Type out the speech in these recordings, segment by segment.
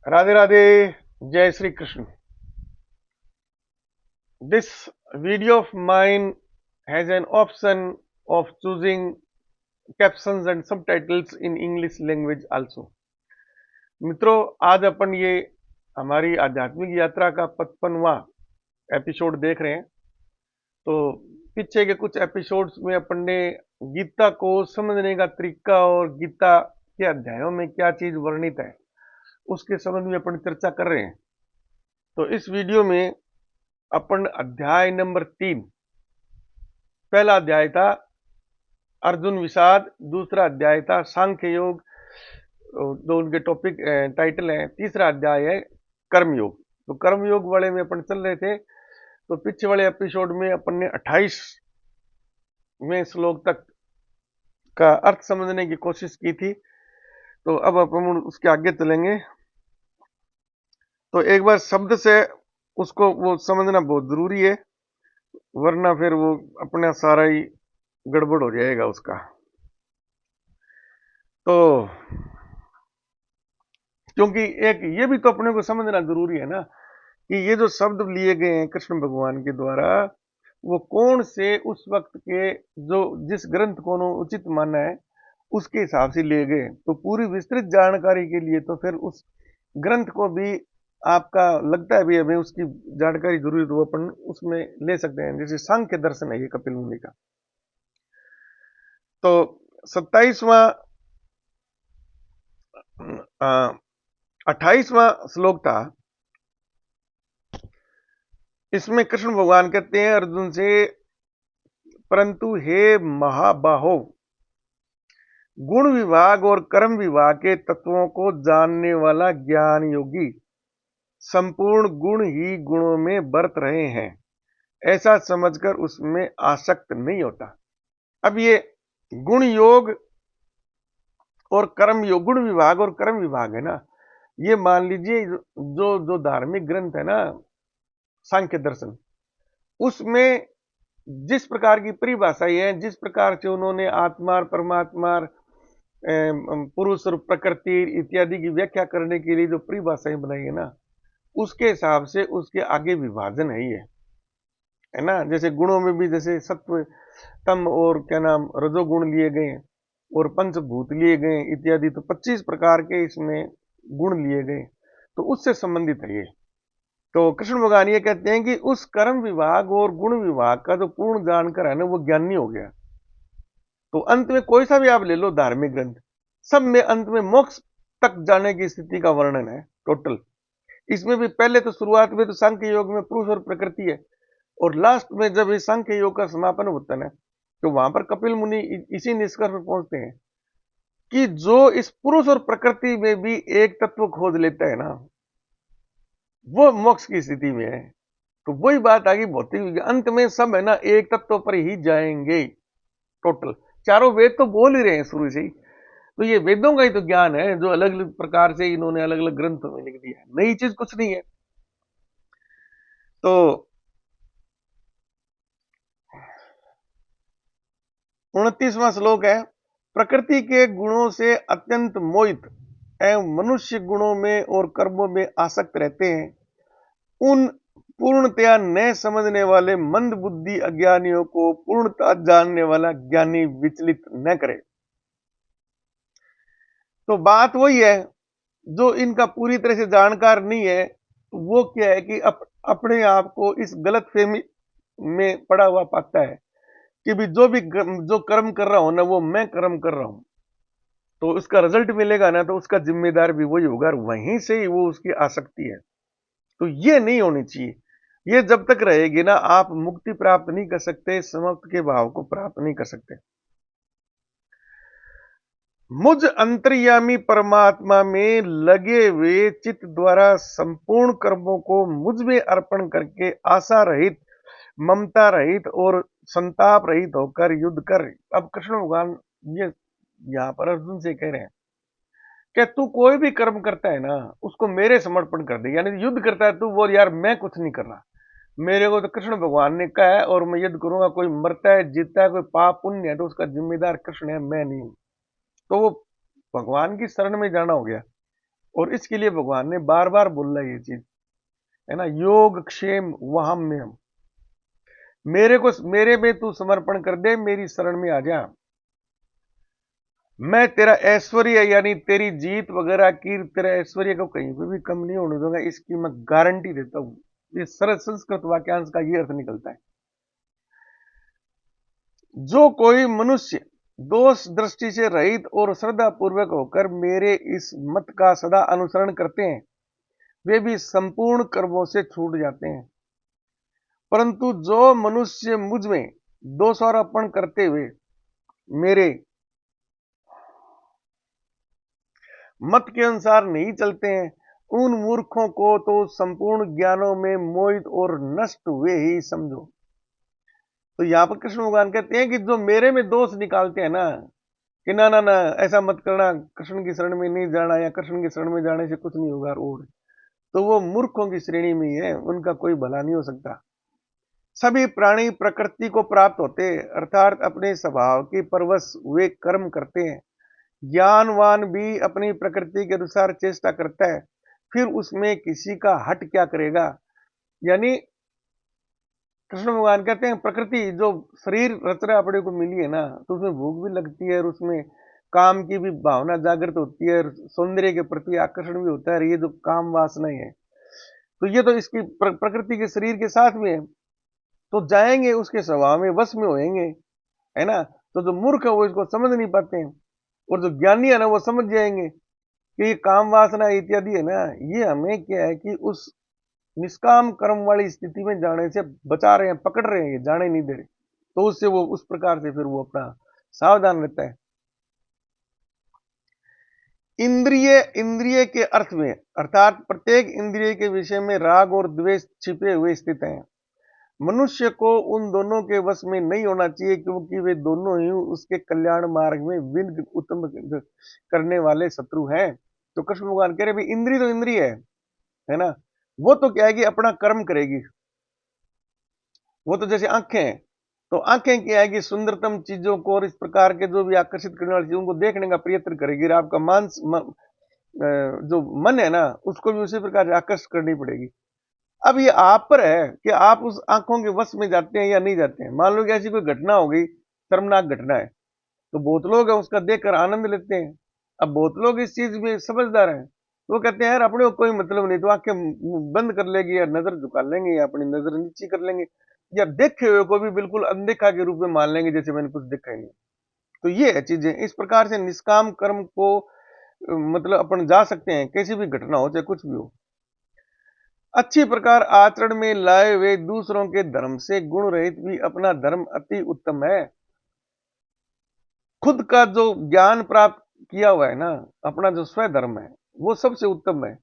राधे राधे। जय Shri Krishna. This video of mine has an option of choosing captions and subtitles in English language also। मित्रों, आज अपन ये हमारी आध्यात्मिक यात्रा का 55वां एपिसोड देख रहे हैं। तो पीछे के कुछ एपिसोड्स में अपन ने गीता को समझने का तरीका और गीता के अध्यायों में क्या चीज वर्णित है उसके संबंध में अपन चर्चा कर रहे हैं। तो इस वीडियो में अपन अध्याय नंबर 3, पहला अध्याय था अर्जुन विषाद, दूसरा अध्याय था सांख्य योग, जो उनके टॉपिक टाइटल है। तीसरा अध्याय है कर्मयोग। तो कर्मयोग वाले में अपन चल रहे थे। तो पीछे वाले एपिसोड में अपन ने 28वें श्लोक तक का अर्थ समझने की कोशिश की थी। तो अब अपन उसके आगे चलेंगे। तो एक बार शब्द से उसको वो समझना बहुत जरूरी है, वरना फिर वो अपना सारा ही गड़बड़ हो जाएगा उसका। तो क्योंकि एक ये भी तो अपने को समझना जरूरी है ना कि ये जो शब्द लिए गए हैं कृष्ण भगवान के द्वारा, वो कौन से उस वक्त के जो जिस ग्रंथ को उन्होंने उचित माना है उसके हिसाब से लिए गए। तो पूरी विस्तृत जानकारी के लिए तो फिर उस ग्रंथ को भी आपका लगता है भी हमें उसकी जानकारी जरूरी है, तो अपन उसमें ले सकते हैं। जैसे सांख्य दर्शन है ये कपिल मुनि का। तो 27वां 28वां श्लोक था। इसमें कृष्ण भगवान कहते हैं अर्जुन से, परंतु हे महाबाहो, गुण विभाग और कर्म विभाग के तत्वों को जानने वाला ज्ञान योगी संपूर्ण गुण ही गुणों में बरत रहे हैं, ऐसा समझकर उसमें आसक्त नहीं होता। अब ये गुण योग और कर्म योग, गुण विभाग और कर्म विभाग है ना, ये मान लीजिए जो जो धार्मिक ग्रंथ है ना सांख्य दर्शन, उसमें जिस प्रकार की परिभाषाएं हैं, जिस प्रकार से उन्होंने आत्मा परमात्मा पुरुष और प्रकृति इत्यादि की व्याख्या करने के लिए जो परिभाषाएं बनाई है ना, उसके हिसाब से उसके आगे विभाजन है ना। जैसे गुणों में भी जैसे सत्व तम और क्या नाम रजोगुण लिए गए और पंचभूत लिए गए इत्यादि, तो 25 प्रकार के इसमें गुण लिए गए। तो उससे संबंधित है ये। तो कृष्ण भगवान ये कहते हैं कि उस कर्म विभाग और गुण विभाग का जो पूर्ण जानकर है ना, वो ज्ञानी हो गया। तो अंत में कोई सा भी आप ले लो धार्मिक ग्रंथ, सब में अंत में मोक्ष तक जाने की स्थिति का वर्णन है टोटल। इसमें भी पहले तो शुरुआत में तो सांख्य योग में पुरुष और प्रकृति है, और लास्ट में जब इस सांख्य योग का समापन होता है तो वहां पर कपिल मुनि इसी निष्कर्ष पर पहुंचते हैं कि जो इस पुरुष और प्रकृति में भी एक तत्व खोज लेता है ना, वो मोक्ष की स्थिति में है। तो वही बात आगे भौतिक अंत में सब है ना एक तत्व पर ही जाएंगे टोटल। चारों वेद तो बोल ही रहे हैं शुरू से ही। तो ये वेदों का ही तो ज्ञान है जो अलग अलग प्रकार से इन्होंने अलग अलग ग्रंथों में लिख दिया है, नई चीज कुछ नहीं है। तो 29वां श्लोक है, प्रकृति के गुणों से अत्यंत मोहित एवं मनुष्य गुणों में और कर्मों में आसक्त रहते हैं, उन पूर्णतया न समझने वाले मंद बुद्धि अज्ञानियों को पूर्णतः जानने वाला ज्ञानी विचलित न करे। तो बात वही है, जो इनका पूरी तरह से जानकार नहीं है वो क्या है कि अपने आप को इस गलत फहमी में पड़ा हुआ पाता है कि भी जो कर्म कर रहा हूं ना वो मैं कर्म कर रहा हूं, तो उसका रिजल्ट मिलेगा ना तो उसका जिम्मेदार भी वही होगा, और वहीं से ही वो उसकी आसक्ति है। तो ये नहीं होनी चाहिए। ये जब तक रहेगी ना आप मुक्ति प्राप्त नहीं कर सकते, समाप्त के भाव को प्राप्त नहीं कर सकते। मुझ अंतर्यामी परमात्मा में लगे हुए चित्त द्वारा संपूर्ण कर्मों को मुझ में अर्पण करके आशा रहित, ममता रहित और संताप रहित होकर युद्ध कर। अब कृष्ण भगवान ये यहां पर अर्जुन से कह रहे हैं कि तू कोई भी कर्म करता है ना उसको मेरे समर्पण कर दे, यानी युद्ध करता है तू, बोल यार मैं कुछ नहीं कर रहा, मेरे को तो कृष्ण भगवान ने कहा है और मैं युद्ध करूंगा। कोई मरता है जीतता है, कोई पाप पुण्य है तो उसका जिम्मेदार कृष्ण है, मैं नहीं हूं। तो वो भगवान की शरण में जाना हो गया। और इसके लिए भगवान ने बार बार बोला ये चीज, है ना, योग क्षेम वहम में हम, मेरे में तू समर्पण कर दे, मेरी शरण में आ जा, मैं तेरा ऐश्वर्य यानी तेरी जीत वगैरह की, तेरा ऐश्वर्य को कहीं पे भी कम नहीं होने दूंगा, इसकी मैं गारंटी देता हूं। ये सरल संस्कृत वाक्यांश का ये अर्थ निकलता है। जो कोई मनुष्य दोष दृष्टि से रहित और श्रद्धा पूर्वक होकर मेरे इस मत का सदा अनुसरण करते हैं, वे भी संपूर्ण कर्मों से छूट जाते हैं। परंतु जो मनुष्य मुझ में दोषारोपण करते हुए मेरे मत के अनुसार नहीं चलते हैं, उन मूर्खों को तो संपूर्ण ज्ञानों में मोहित और नष्ट हुए ही समझो। तो यहां पर कृष्ण भगवान कहते हैं कि जो मेरे में दोष निकालते हैं ना, कि ना ना ना ऐसा मत करना, कृष्ण की शरण में नहीं जाना, या कृष्ण की शरण में जाने से कुछ नहीं होगा, और तो वो मूर्खों की श्रेणी में ही है, उनका कोई भला नहीं हो सकता। सभी प्राणी प्रकृति को प्राप्त होते हैं, अर्थात अपने स्वभाव के परवश वे कर्म करते हैं। ज्ञानवान भी अपनी प्रकृति के अनुसार चेष्टा करता है, फिर उसमें किसी का हट क्या करेगा। यानी कृष्ण भगवान कहते हैं प्रकृति जो शरीर रचना अपने को मिली है ना, तो उसमें भूख भी लगती है, और उसमें काम की भी भावना जागृत होती है, सौंदर्य के प्रति आकर्षण भी होता है। ये जो काम वासनाएं है, तो ये तो इसकी प्रकृति के शरीर के साथ में है, तो जाएंगे उसके स्वभाव में, वश में होएंगे, है ना। तो जो मूर्ख है वो इसको समझ नहीं पाते हैं, और जो ज्ञानी है ना वो समझ जाएंगे कि ये काम वासना इत्यादि है ना, ये हमें क्या है कि उस निष्काम कर्म वाली स्थिति में जाने से बचा रहे हैं, पकड़ रहे हैं, ये जाने नहीं दे रहे, तो उससे वो उस प्रकार से फिर वो अपना सावधान रहता है। इंद्रिय इंद्रिय के अर्थ में अर्थात प्रत्येक इंद्रिय के विषय में राग और द्वेष छिपे हुए स्थित हैं। मनुष्य को उन दोनों के वश में नहीं होना चाहिए, क्योंकि वे दोनों ही उसके कल्याण मार्ग में विघ्न उत्पन्न करने वाले शत्रु हैं। तो कृष्ण भगवान कह रहे भाई इंद्रिय तो इंद्रिय है ना, वो तो क्या है कि अपना कर्म करेगी। वो तो जैसे आंखें हैं, तो आंखें क्या है कि सुंदरतम चीजों को और इस प्रकार के जो भी आकर्षित करने वाली चीजों को देखने का प्रयत्न करेगी, और आपका जो मन है ना, उसको भी उसी प्रकार से आकर्षित करनी पड़ेगी। अब ये आप पर है कि आप उस आंखों के वश में जाते हैं या नहीं जाते हैं। मान लो कि ऐसी कोई घटना हो गई, शर्मनाक घटना है, तो बहुत लोग हैं उसका देखकर आनंद लेते हैं। अब बहुत लोग इस चीज में समझदार हैं, तो वो कहते हैं यार अपने को कोई मतलब नहीं, तो आंखें बंद कर लेंगे या नजर झुका लेंगे या अपनी नजर नीची कर लेंगे, या देखे हुए को भी बिल्कुल अनदेखा के रूप में मान लेंगे जैसे मैंने कुछ देखा ही नहीं। तो ये है चीजें, इस प्रकार से निष्काम कर्म को मतलब अपन जा सकते हैं, कैसी भी घटना हो चाहे कुछ भी हो। अच्छी प्रकार आचरण में लाए हुए दूसरों के धर्म से गुण रहित भी अपना धर्म अति उत्तम है। खुद का जो ज्ञान प्राप्त किया हुआ है ना, अपना जो स्वधर्म है, वो सबसे उत्तम है।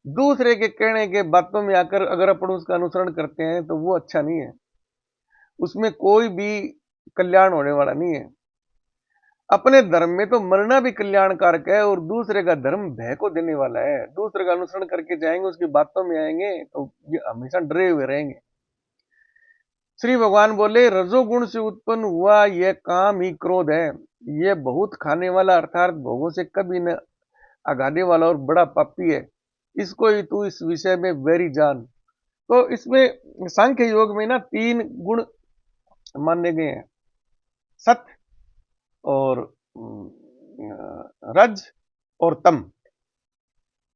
दूसरे के कहने के बातों में आकर अगर अपन उसका अनुसरण करते हैं तो वो अच्छा नहीं है, उसमें कोई भी कल्याण होने वाला नहीं है। अपने धर्म में तो मरना भी कल्याणकारक है, और दूसरे का धर्म भय को देने वाला है। दूसरे का अनुसरण करके जाएंगे, उसकी बातों में आएंगे, तो ये हमेशा डरे हुए रहेंगे। श्री भगवान बोले रजोगुण से उत्पन्न हुआ यह काम ही क्रोध है, यह बहुत खाने वाला अर्थात भोगों से कभी न आगाने वाला और बड़ा पापी है, इसको ही तू इस विषय में वैरी जान। तो इसमें सांख्य योग में ना 3 गुण माने गए हैं, सत्य और रज और तम।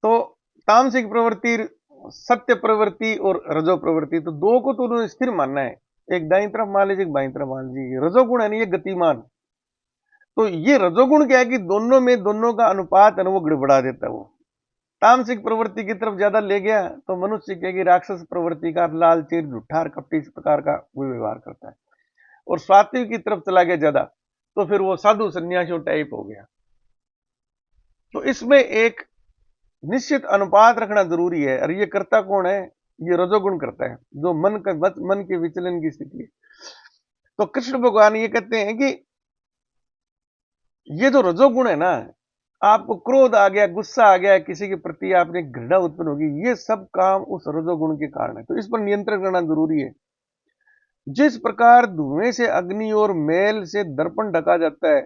तो तामसिक प्रवृत्ति, सत्य प्रवृत्ति और रजो प्रवृत्ति, तो दो को तो उन्होंने स्थिर मानना है, एक दाईं तरफ मान लीजिए, एक बाईं तरफ मान लीजिए। रजोगुण है ना, ये गतिमान। तो ये रजोगुण क्या है कि दोनों में दोनों का अनुपात है ना वो गड़बड़ा देता है। वो तामसिक प्रवृत्ति की तरफ ज्यादा ले गया तो मनुष्य क्या कि राक्षस प्रवृत्ति का लालची झूठा और कपटी इस प्रकार का वो व्यवहार करता है, और सात्विक की तरफ चला गया ज्यादा तो फिर वो साधु सन्यासियों टाइप हो गया। तो इसमें एक निश्चित अनुपात रखना जरूरी है, और ये करता कौन है? ये रजोगुण करता है, जो मन के विचलन की स्थिति है। तो कृष्ण भगवान ये कहते हैं कि ये जो रजोगुण है ना, आपको क्रोध आ गया, गुस्सा आ गया, किसी के प्रति आपने घृणा उत्पन्न होगी, ये सब काम उस रजोगुण के कारण है। तो इस पर नियंत्रण करना जरूरी है। जिस प्रकार धुएं से अग्नि और मैल से दर्पण ढका जाता है,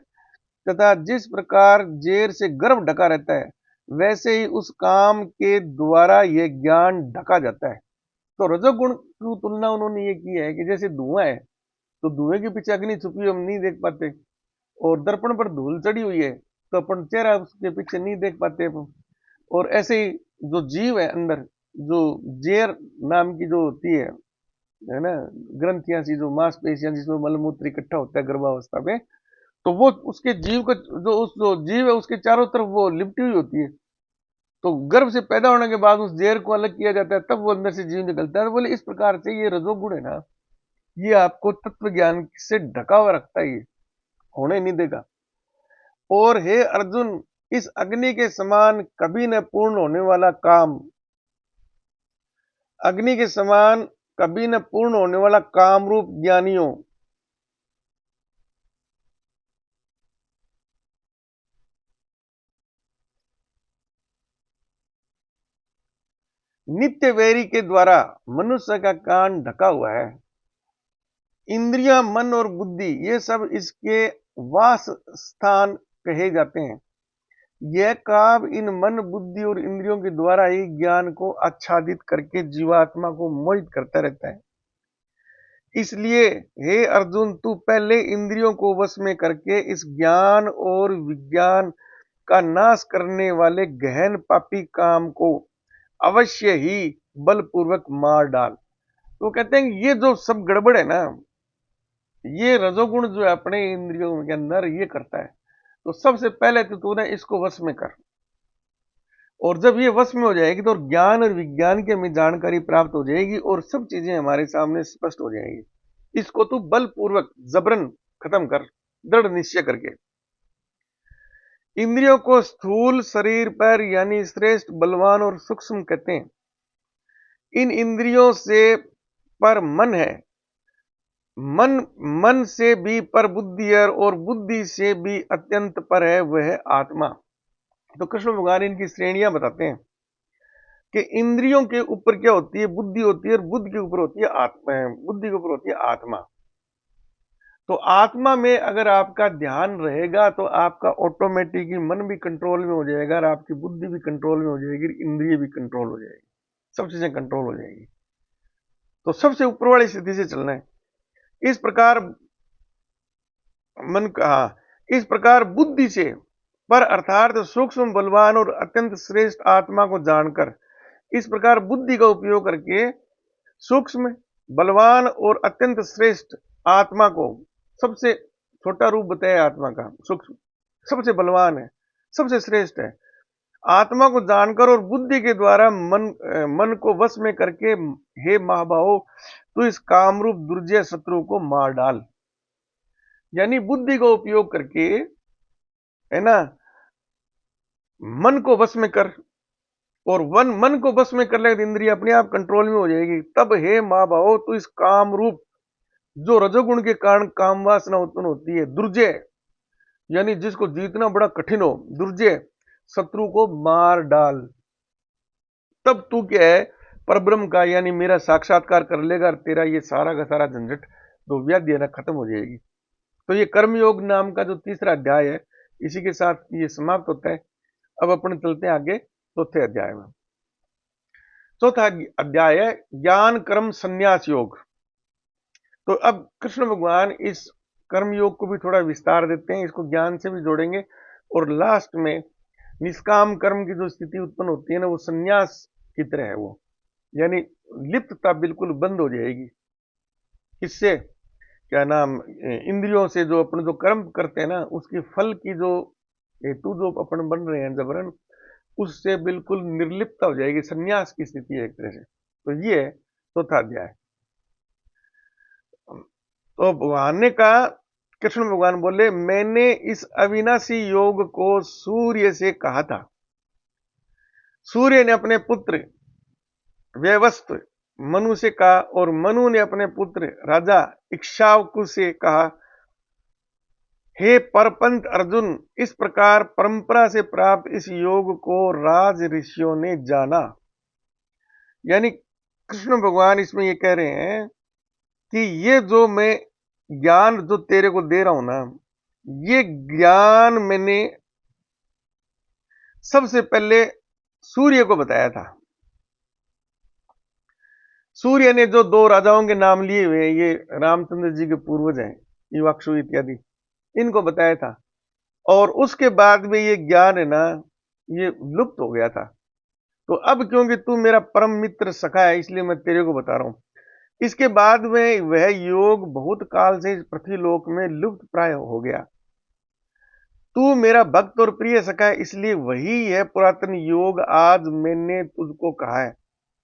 तथा जिस प्रकार जेर से गर्भ ढका रहता है, वैसे ही उस काम के द्वारा यह ज्ञान ढका जाता है। तो रजोगुण की तुलना उन्होंने ये की है कि जैसे धुआं है, तो धुएं के पीछे अग्नि छुपी हम नहीं देख पाते, और दर्पण पर धूल चढ़ी हुई है तो अपन चेहरा उसके पीछे नहीं देख पाते। और ऐसे ही जो जीव है अंदर, जो जेर नाम की जो होती है ना, ग्रंथियां सी, जो मांसपेशियां जिसमें मलमूत्र इकट्ठा होता है गर्भावस्था में, तो वो उसके जीव का जो जीव है उसके चारों तरफ वो लिपटी हुई होती है। तो गर्भ से पैदा होने के बाद उस जेर को अलग किया जाता है, तब वो अंदर से जीव निकलता है। तो बोले इस प्रकार से ये रजोगुण है ना, ये आपको तत्व ज्ञान से ढका हुआ रखता है, ये होने नहीं देगा। और हे अर्जुन, इस अग्नि के समान कभी न पूर्ण होने वाला काम, अग्नि के समान कभी न पूर्ण होने वाला काम रूप ज्ञानियों, नित्य वैरी के द्वारा मनुष्य का कान ढका हुआ है। इंद्रियां, मन और बुद्धि, ये सब इसके वास स्थान कहे जाते हैं। यह काव इन मन, बुद्धि और इंद्रियों के द्वारा ही ज्ञान को आच्छादित करके जीवात्मा को मोहित करता रहता है। इसलिए हे अर्जुन, तू पहले इंद्रियों को वश में करके इस ज्ञान और विज्ञान का नाश करने वाले गहन पापी काम को अवश्य ही बलपूर्वक मार डाल। तो कहते हैं ये जो सब गड़बड़ है ना, ये रजोगुण जो है अपने इंद्रियों के अंदर ये करता है, तो सबसे पहले तो तूने इसको वश में कर। और जब ये वश में हो जाएगी तो ज्ञान और विज्ञान की हमें जानकारी प्राप्त हो जाएगी और सब चीजें हमारे सामने स्पष्ट हो जाएंगी। इसको तू बलपूर्वक जबरन खत्म कर, दृढ़ निश्चय करके। इंद्रियों को स्थूल शरीर पर यानी श्रेष्ठ, बलवान और सूक्ष्म कहते हैं। इन इंद्रियों से पर मन है, मन मन से भी पर बुद्धि है, और बुद्धि से भी अत्यंत पर है वह आत्मा। तो कृष्ण भगवान इनकी श्रेणियां बताते हैं कि इंद्रियों के ऊपर क्या होती है, बुद्धि होती है, और बुद्धि के ऊपर होती है आत्मा, बुद्धि के ऊपर होती है आत्मा। तो आत्मा में अगर आपका ध्यान रहेगा तो आपका ऑटोमेटिकली मन भी कंट्रोल में हो जाएगा, और आपकी बुद्धि भी कंट्रोल में हो जाएगी, इंद्रिय भी कंट्रोल हो जाएगी, सब चीजें कंट्रोल हो जाएगी। तो सबसे ऊपर वाली स्थिति से चलना है। इस प्रकार मन कहा, इस प्रकार बुद्धि से पर अर्थात सूक्ष्म, बलवान और अत्यंत श्रेष्ठ आत्मा को जानकर, इस प्रकार बुद्धि का उपयोग करके सूक्ष्म, बलवान और अत्यंत श्रेष्ठ आत्मा को, सबसे छोटा रूप बताया आत्मा का सूक्ष्म, सबसे बलवान है, सबसे श्रेष्ठ है, आत्मा को जानकर और बुद्धि के द्वारा मन को वश में करके, हे महाबाहो, तो इस कामरूप दुर्जय शत्रु को मार डाल। यानी बुद्धि का उपयोग करके, है ना, मन को वश में कर, और मन को वश में कर ले तो इंद्रिय अपने आप कंट्रोल में हो जाएगी। तब हे महाबाहो, तो इस काम रूप जो रजोगुण के कारण काम वासना उत्पन्न होती है, दुर्जय यानी जिसको जीतना बड़ा कठिन हो, दुर्जय शत्रु को मार डाल। तब तू क्या है, परब्रह्म का यानी मेरा साक्षात्कार कर लेगा, और तेरा ये सारा का सारा झंझट तो व्याधि ना खत्म हो जाएगी। तो ये कर्मयोग नाम का जो तीसरा अध्याय है, इसी के साथ ये समाप्त होता है। अब अपन चलते हैं आगे चौथे अध्याय में। चौथा अध्याय है ज्ञान कर्म संन्यास योग। तो अब कृष्ण भगवान इस कर्म योग को भी थोड़ा विस्तार देते हैं, इसको ज्ञान से भी जोड़ेंगे, और लास्ट में निष्काम कर्म की जो स्थिति उत्पन्न होती है ना, वो संन्यास की तरह है, वो यानी लिप्तता बिल्कुल बंद हो जाएगी। इससे क्या नाम, इंद्रियों से जो अपन जो कर्म करते हैं ना, उसकी फल की जो हेतु जो अपन बन रहे हैं जबरन, उससे बिल्कुल निर्लिप्त हो जाएगी, संन्यास की स्थिति है एक तरह से। तो ये चौथा अध्याय। तो भगवान ने कहा, कृष्ण भगवान बोले, मैंने इस अविनाशी योग को सूर्य से कहा था। सूर्य ने अपने पुत्र व्यवस्थ मनु से कहा, और मनु ने अपने पुत्र राजा इक्ष्वाकु से कहा, हे परपंत अर्जुन, इस प्रकार परंपरा से प्राप्त इस योग को राज ऋषियों ने जाना। यानी कृष्ण भगवान इसमें ये कह रहे हैं कि ये जो मैं ज्ञान जो तेरे को दे रहा हूं ना, ये ज्ञान मैंने सबसे पहले सूर्य को बताया था। सूर्य ने जो दो राजाओं के नाम लिए हुए हैं, ये रामचंद्र जी के पूर्वज हैं, इवाक्षु इत्यादि, इनको बताया था। और उसके बाद में ये ज्ञान है ना, ये लुप्त हो गया था। तो अब क्योंकि तू मेरा परम मित्र सखा है, इसलिए मैं तेरे को बता रहा हूं। इसके बाद में वह योग बहुत काल से इस पृथ्वीलोक में लुप्त प्राय हो गया। तू मेरा भक्त और प्रिय सखा है, इसलिए वही है पुरातन योग आज मैंने तुझको कहा है,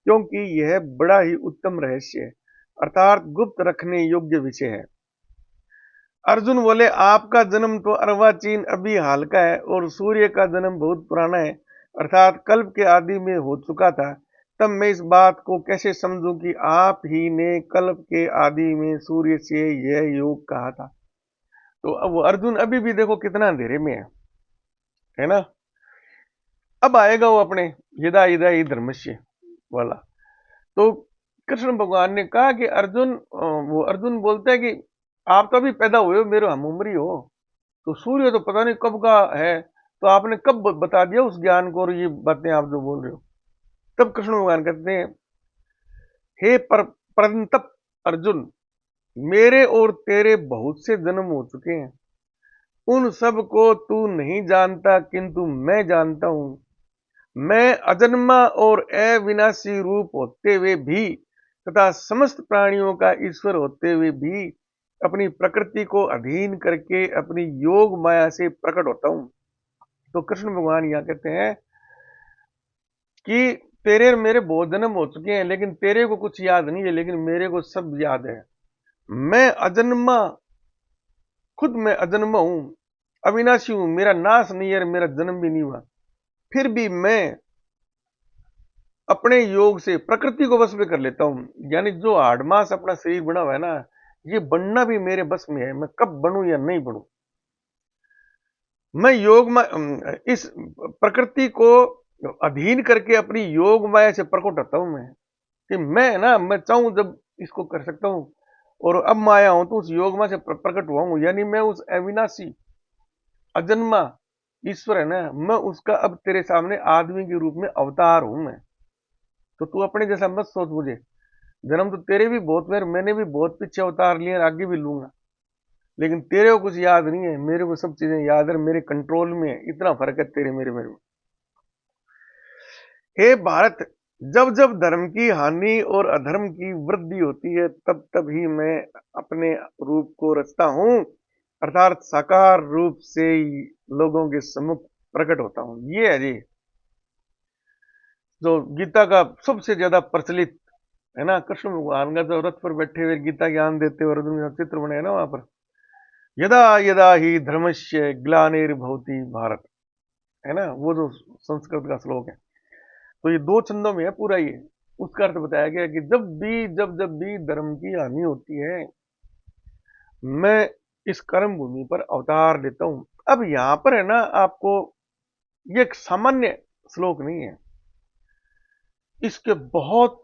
क्योंकि यह बड़ा ही उत्तम रहस्य है, अर्थात गुप्त रखने योग्य विषय है। अर्जुन बोले, आपका जन्म तो अर्वाचीन अभी हाल का है और सूर्य का जन्म बहुत पुराना है, अर्थात कल्प के आदि में हो चुका था। तब मैं इस बात को कैसे समझूं कि आप ही ने कल्प के आदि में सूर्य से यह योग कहा था। तो अब अर्जुन अभी भी देखो कितना अंधेरे में है ना। अब आएगा वो अपने यदा यदा ही धर्मस्य वाला। तो कृष्ण भगवान ने कहा कि अर्जुन, वो अर्जुन बोलता है कि आप तो अभी पैदा हुए हो, मेरे हम उम्र ही हो, तो सूर्य तो पता नहीं कब का है, तो आपने कब बता दिया उस ज्ञान को और ये बातें आप जो बोल रहे हो। तब कृष्ण भगवान कहते हैं, हे परंतप अर्जुन, मेरे और तेरे बहुत से जन्म हो चुके हैं, उन सब को तू नहीं जानता, किंतु मैं जानता हूं। मैं अजन्मा और अविनाशी रूप होते हुए भी तथा समस्त प्राणियों का ईश्वर होते हुए भी अपनी प्रकृति को अधीन करके अपनी योग माया से प्रकट होता हूं। तो कृष्ण भगवान यहां कहते हैं कि तेरे मेरे बहुत जन्म हो चुके हैं, लेकिन तेरे को कुछ याद नहीं है, लेकिन मेरे को सब याद है। मैं अजन्मा, खुद मैं अजन्मा हूं, अविनाशी हूं, मेरा नाश नहीं है, मेरा जन्म भी नहीं हुआ, फिर भी मैं अपने योग से प्रकृति को वश में कर लेता हूं। यानी जो आडमास अपना शरीर बना हुआ है ना, ये बनना भी मेरे बस में है, मैं कब बनूं या नहीं बनूं। मैं योग में इस प्रकृति को अधीन करके अपनी योग माया से प्रकट होता हूं। मैं कि मैं चाहूं जब इसको कर सकता हूं, और अब मैं आया हूं तो उस योग माया से प्रकट हुआ हूं। यानी मैं उस अविनाशी अजन्मा ईश्वर है ना, मैं उसका अब तेरे सामने आदमी के रूप में अवतार हूं मैं। तो तू अपने जैसा मत सोच मुझे, जन्म तो तेरे भी बहुत मेरे, मैंने भी बहुत पीछे अवतार लिए, आगे भी लूंगा, लेकिन तेरे को कुछ याद नहीं है, मेरे को सब चीजें याद है, मेरे कंट्रोल में है। इतना फर्क है तेरे मेरे मेरे में। हे भारत, जब जब धर्म की हानि और अधर्म की वृद्धि होती है, तब तब ही मैं अपने रूप को रचता हूं, अर्थात साकार रूप से लोगों के सम्मुख प्रकट होता हूं। ये है जी जो गीता का सबसे ज्यादा प्रचलित है ना, कृष्ण भगवान का जो रथ पर बैठे हुए गीता ज्ञान देते हुए अर्जुन का चित्र बने ना वहां पर, यदा यदा ही धर्मस्य ग्लानिर्भवति भारत, है ना, वो जो संस्कृत का श्लोक है। तो ये दो छंदों में है पूरा, ये उसका अर्थ बताया गया कि जब भी धर्म की हानि होती है, मैं इस कर्म भूमि पर अवतार लेता हूं। अब यहां पर है ना, आपको ये एक सामान्य श्लोक नहीं है, इसके बहुत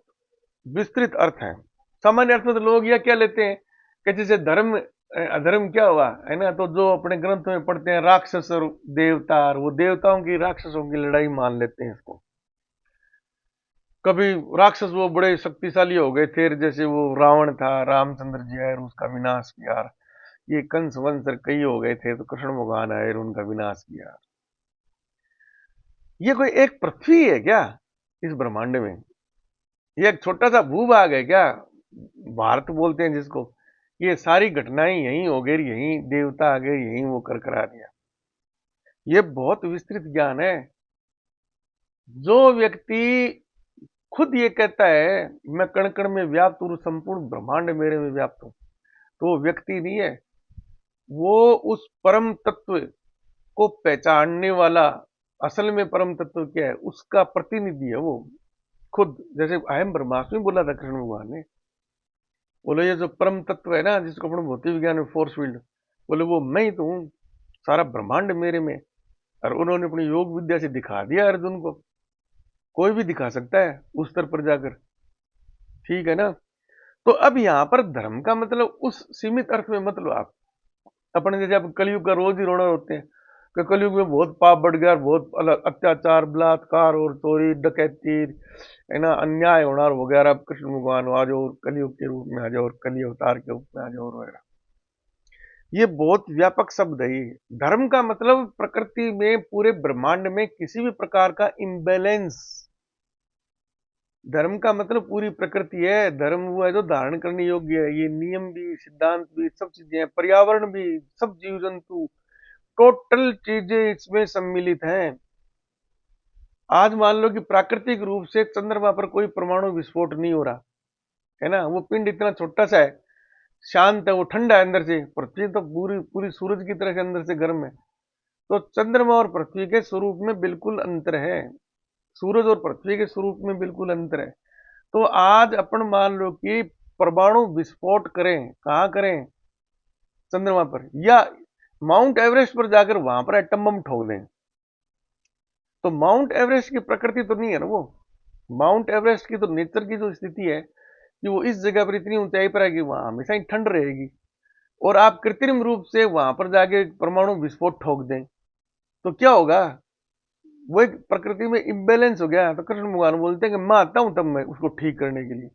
विस्तृत अर्थ है। सामान्य अर्थ में तो लोग यह क्या लेते हैं कि जैसे धर्म अधर्म क्या हुआ है ना, तो जो अपने ग्रंथ में पढ़ते हैं राक्षस और देवता, और वो देवताओं की राक्षसों की लड़ाई मान लेते हैं इसको। कभी राक्षस वो बड़े शक्तिशाली हो गए थे, जैसे वो रावण था, रामचंद्र जी आए और उसका विनाश किया। ये कंस वंश कई हो गए थे, तो कृष्ण भगवान आए और उनका विनाश किया। ये कोई एक पृथ्वी है क्या इस ब्रह्मांड में? ये एक छोटा सा भूभाग है क्या, भारत बोलते हैं जिसको? ये सारी घटनाएं यहीं हो गई, यहीं देवता आ गए, यहीं वो कर करा दिया। ये बहुत विस्तृत ज्ञान है। जो व्यक्ति खुद ये कहता है मैं कण कण में व्याप्त हूं, संपूर्ण ब्रह्मांड मेरे में व्याप्त हूं, तो वो व्यक्ति नहीं है, वो उस परम तत्व को पहचानने वाला, असल में परम तत्व क्या है उसका प्रतिनिधि है वो खुद। जैसे अहम ब्रह्मास्मि बोला था कृष्ण भगवान ने, बोले ये जो परम तत्व है ना, जिसको अपने भौतिक विज्ञान में फोर्स फील्ड, बोले वो मैं ही तो हूं, सारा ब्रह्मांड मेरे में। और उन्होंने अपनी योग विद्या से दिखा दिया अर्जुन को, कोई भी दिखा सकता है उस स्तर पर जाकर, ठीक है ना। तो अब यहां पर धर्म का मतलब उस सीमित अर्थ में मतलब आप अपने जैसे आप कलयुग का रोज ही रोना होते हैं, कि कलयुग में बहुत पाप बढ़ गया, बहुत अत्याचार, बलात्कार और चोरी डकैती, है ना, अन्याय होना हो गया। अब कृष्ण भगवान आ जाओ और कलयुग के रूप में आ जाओ और कलि अवतार के रूप में आ जाओ वगैरह। ये बहुत व्यापक शब्द है ये। धर्म का मतलब प्रकृति में, पूरे ब्रह्मांड में किसी भी प्रकार का इम्बैलेंस। धर्म का मतलब पूरी प्रकृति है। धर्म वो है जो धारण करने योग्य है। ये नियम भी, सिद्धांत भी, सब चीजें हैं, पर्यावरण भी, सब जीव जंतु, टोटल चीजें इसमें सम्मिलित हैं। आज मान लो कि प्राकृतिक रूप से चंद्रमा पर कोई परमाणु विस्फोट नहीं हो रहा है ना, वो पिंड इतना छोटा सा है, शांत है, वो ठंडा है अंदर से। पृथ्वी तो पूरी पूरी सूरज की तरह से अंदर से गर्म है। तो चंद्रमा और पृथ्वी के स्वरूप में बिल्कुल अंतर है। सूरज और पृथ्वी के स्वरूप में बिल्कुल अंतर है। तो आज अपन मान लो कि परमाणु विस्फोट करें, कहां करें? चंद्रमा पर, या माउंट एवरेस्ट पर जाकर वहां पर एटम बम ठोक दें, तो माउंट एवरेस्ट की प्रकृति तो नहीं है ना वो। माउंट एवरेस्ट की तो नेचर की जो स्थिति है कि वो इस जगह पर इतनी ऊंचाई पर है कि वहां हमेशा ही ठंड रहेगी, और आप कृत्रिम रूप से वहां पर जाके परमाणु विस्फोट ठोक दें तो क्या होगा? वो एक प्रकृति में इम्बेलेंस हो गया। तो कृष्ण भगवान बोलते हैं कि मैं आता हूं तब मैं उसको ठीक करने के लिए।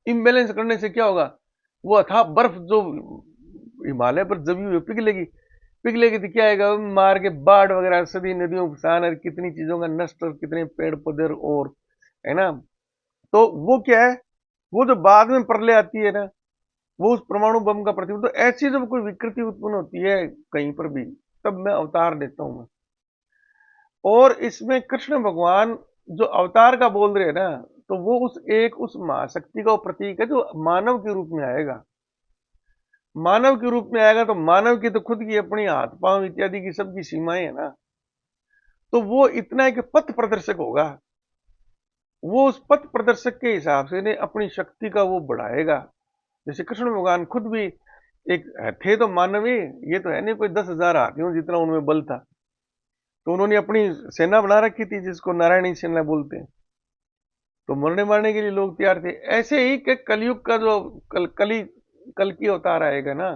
इम्बेलेंस करने से क्या होगा? वो अथाह बर्फ जो हिमालय पर जमी हुई पिघलेगी, पिघलेगी तो क्या आएगा? मार के बाढ़ वगैरह, सदी नदियों नुकसान और कितनी चीजों का नष्ट, और कितने पेड़ पौधे, और है ना। तो वो क्या है, वो जो बाद में प्रलय आती है ना, वो उस परमाणु बम का प्रतिबिंब। तो ऐसी जब कोई विकृति उत्पन्न होती है कहीं पर भी, तब मैं अवतार देता हूं मैं। और इसमें कृष्ण भगवान जो अवतार का बोल रहे हैं ना, तो वो उस महाशक्ति का प्रतीक है जो मानव के रूप में आएगा। मानव के रूप में आएगा तो मानव की तो खुद की अपनी हाथ पांव इत्यादि की सबकी सीमाएं है ना। तो वो इतना है कि पथ प्रदर्शक होगा। वो उस पथ प्रदर्शक के हिसाब से ने अपनी शक्ति का वो बढ़ाएगा। जैसे कृष्ण भगवान खुद भी एक थे तो मानवीय, ये तो है नहीं कोई 10,000 हाथियों जितना उनमें बल था। तो उन्होंने अपनी सेना बना रखी थी जिसको नारायणी सेना बोलते हैं। तो मरने मारने के लिए लोग तैयार थे। ऐसे ही कि कलयुग का जो कल की अवतार आएगा ना,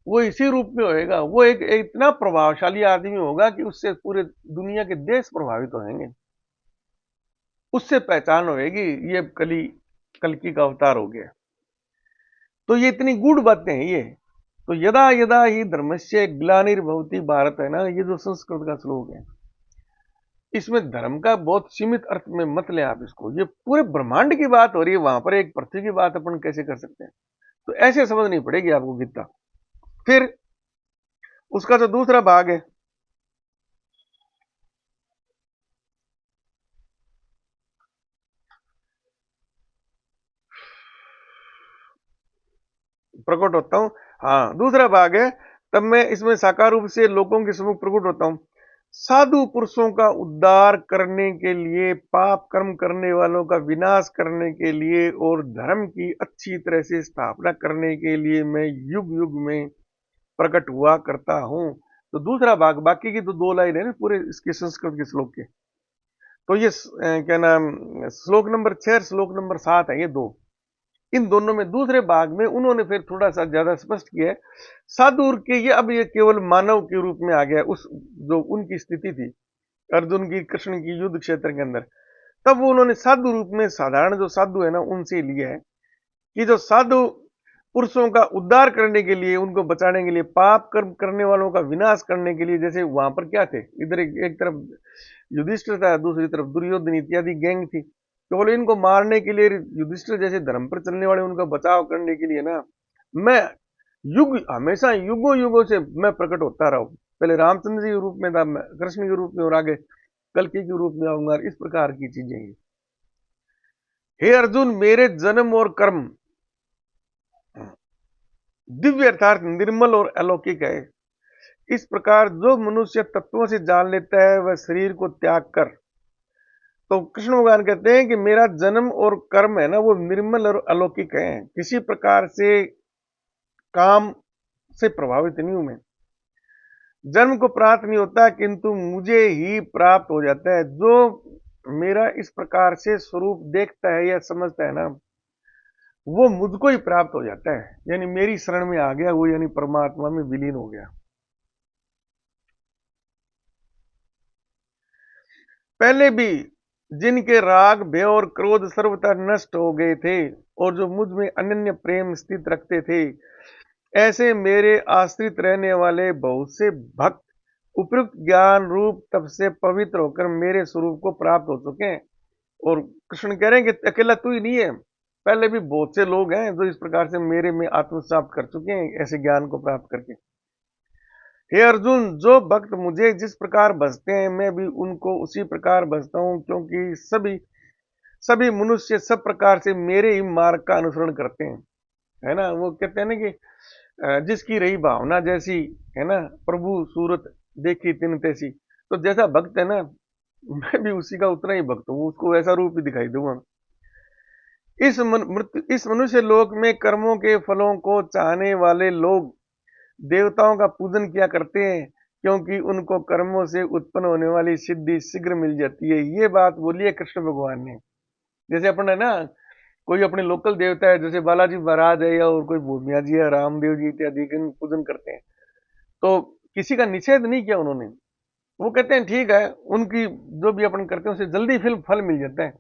वो इसी रूप में होएगा। वो एक इतना प्रभावशाली आदमी होगा कि उससे पूरे दुनिया के देश प्रभावित होंगे। उससे पहचान होएगी ये कल्कि का अवतार हो गया। तो ये इतनी गूढ़ बातें हैं ये। तो यदा यदा ही धर्मस्य ग्लानिर्भवति भारत है ना, ये जो संस्कृत का श्लोक है, इसमें धर्म का बहुत सीमित अर्थ में मत लें आप इसको। ये पूरे ब्रह्मांड की बात हो रही है, वहां पर एक पृथ्वी की बात अपन कैसे कर सकते हैं? तो ऐसे समझनी पड़ेगी आपको गीता। फिर उसका जो दूसरा भाग है, प्रकट होता हूं। हाँ, दूसरा भाग है, तब मैं इसमें साकार रूप से लोगों के सम्मुख प्रकट होता हूं, साधु पुरुषों का उद्धार करने के लिए, पाप कर्म करने वालों का विनाश करने के लिए, और धर्म की अच्छी तरह से स्थापना करने के लिए मैं युग युग में प्रकट हुआ करता हूं। तो दूसरा भाग, बाकी की तो 2 लाइन है ना पूरे इसके संस्कृत के श्लोक के। तो ये क्या नाम, श्लोक नंबर 6 और श्लोक नंबर 7 है ये 2। इन दोनों में दूसरे भाग में उन्होंने फिर थोड़ा सा ज्यादा स्पष्ट किया है। साधु के ये अब ये केवल मानव के रूप में आ गया, उस जो उनकी स्थिति थी अर्जुन की, कृष्ण की युद्ध क्षेत्र के अंदर, तब वो उन्होंने साधु रूप में, साधारण जो साधु है ना उनसे लिया है कि जो साधु पुरुषों का उद्धार करने के लिए, उनको बचाने के लिए, पाप कर्म करने वालों का विनाश करने के लिए। जैसे वहां पर क्या थे, इधर एक तरफ युधिष्ठिर था, दूसरी तरफ दुर्योधन इत्यादि गैंग थी। केवल इनको मारने के लिए, युधिष्ठिर जैसे धर्म पर चलने वाले उनका बचाव करने के लिए ना, मैं युग हमेशा युगों युगों से मैं प्रकट होता रहा हूं। पहले रामचंद्र जी के रूप में था, मैं कृष्ण के रूप में, और आगे कल्कि के रूप में आऊंगा। इस प्रकार की चीजें हैं। हे अर्जुन, मेरे जन्म और कर्म दिव्य अर्थात निर्मल और अलौकिक है। इस प्रकार जो मनुष्य तत्वों से जान लेता है वह शरीर को त्याग कर, तो कृष्ण भगवान कहते हैं कि मेरा जन्म और कर्म है ना वो निर्मल और अलौकिक है। किसी प्रकार से काम से प्रभावित नहीं हूं मैं। जन्म को प्राप्त नहीं होता किंतु मुझे ही प्राप्त हो जाता है। जो मेरा इस प्रकार से स्वरूप देखता है या समझता है ना, वो मुझको ही प्राप्त हो जाता है। यानी मेरी शरण में आ गया वो, यानी परमात्मा में विलीन हो गया। पहले भी जिनके राग भय और क्रोध सर्वथा नष्ट हो गए थे और जो मुझ में अनन्य प्रेम स्थित रखते थे, ऐसे मेरे आश्रित रहने वाले बहुत से भक्त उपयुक्त ज्ञान रूप तप से पवित्र होकर मेरे स्वरूप को प्राप्त हो चुके हैं। और कृष्ण कह रहे हैं कि अकेला तू ही नहीं है, पहले भी बहुत से लोग हैं जो इस प्रकार से मेरे में आत्मसात कर चुके हैं ऐसे ज्ञान को प्राप्त करके। हे अर्जुन, जो भक्त मुझे जिस प्रकार भजते हैं मैं भी उनको उसी प्रकार भजता हूं, क्योंकि सभी सभी मनुष्य सब प्रकार से मेरे ही मार्ग का अनुसरण करते हैं। है ना, वो कहते हैं ना कि जिसकी रही भावना जैसी, है ना, प्रभु सूरत देखी तिन तैसी। तो जैसा भक्त है ना, मैं भी उसी का उतना ही भक्त हूँ, उसको वैसा रूप ही दिखाई दूंगा। इस मनुष्य लोक में कर्मों के फलों को चाहने वाले लोग देवताओं का पूजन किया करते हैं, क्योंकि उनको कर्मों से उत्पन्न होने वाली सिद्धि शीघ्र मिल जाती है। ये बात बोली है कृष्ण भगवान ने। जैसे अपन है ना, कोई अपने लोकल देवता है, जैसे बालाजी महाराज है या और कोई भूमिया जी है, रामदेव जी इत्यादि के पूजन करते हैं, तो किसी का निषेध नहीं किया उन्होंने। वो कहते हैं ठीक है, उनकी जो भी अपन करते हैं उसे जल्दी फिर फल मिल जाता है,